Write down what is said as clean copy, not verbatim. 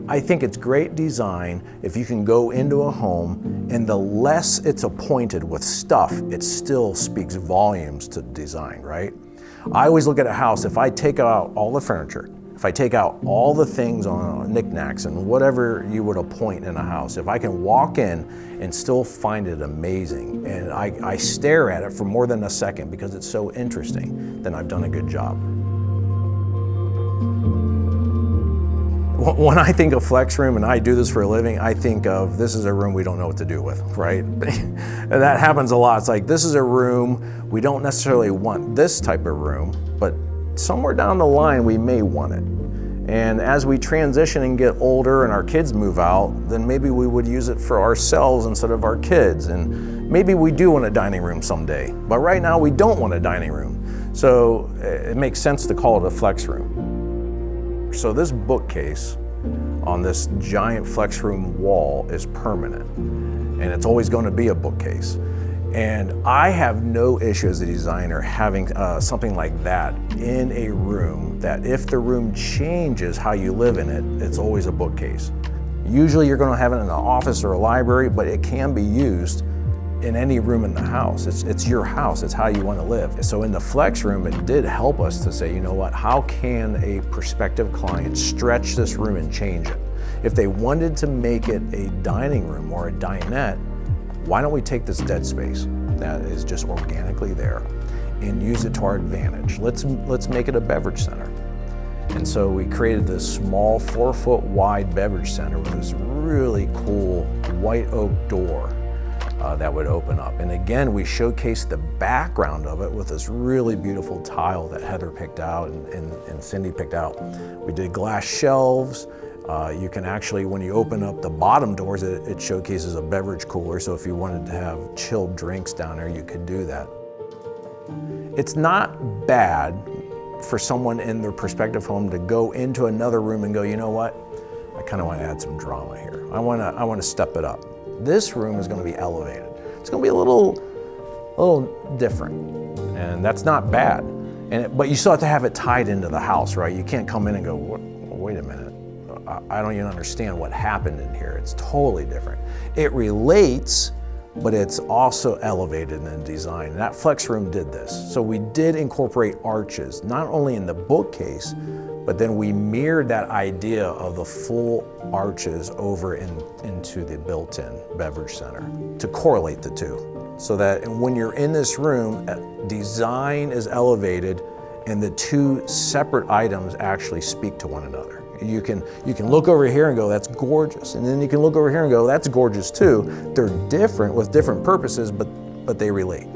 I think it's great design if you can go into a home and the less it's appointed with stuff, it still speaks volumes to design, right? I always look at a house, if I take out all the furniture, if I take out all the things on knickknacks and whatever you would appoint in a house, if I can walk in and still find it amazing, and I stare at it for more than a second because it's so interesting, then I've done a good job. When I think of flex room, and I do this for a living, I think of this is a room we don't know what to do with, right? And that happens a lot. It's like, this is a room, we don't necessarily want this type of room, but somewhere down the line we may want it. And as we transition and get older and our kids move out, then maybe we would use it for ourselves instead of our kids. And maybe we do want a dining room someday, but right now we don't want a dining room. So it makes sense to call it a flex room. So this bookcase on this giant flex room wall is permanent, and it's always going to be a bookcase. And I have no issue as a designer having something like that in a room, that if the room changes how you live in it, it's always a bookcase. Usually you're going to have it in an office or a library, but it can be used in any room in the house. It's your house, it's how you want to live. So in the flex room, it did help us to say, you know what, how can a prospective client stretch this room and change it? If they wanted to make it a dining room or a dinette, why don't we take this dead space that is just organically there and use it to our advantage? Let's make it a beverage center. And so we created this small 4-foot wide beverage center with this really cool white oak door that would open up. And again, we showcased the background of it with this really beautiful tile that Heather picked out and Cindy picked out. We did glass shelves. You can actually, when you open up the bottom doors, it showcases a beverage cooler. So if you wanted to have chilled drinks down there, you could do that. It's not bad for someone in their prospective home to go into another room and go, you know what? I kind of want to add some drama here. I want to step it up. This room is going to be elevated. It's going to be a little different, and that's not bad. But you still have to have it tied into the house, right? You can't come in and go, wait a minute. I don't even understand what happened in here. It's totally different. It relates, but it's also elevated in design. And that flex room did this. So we did incorporate arches, not only in the bookcase, but then we mirrored that idea of the full arches over into the built-in beverage center to correlate the two. So that when you're in this room, design is elevated and the two separate items actually speak to one another. You can look over here and go, that's gorgeous. And then you can look over here and go, that's gorgeous too. They're different with different purposes, but they relate.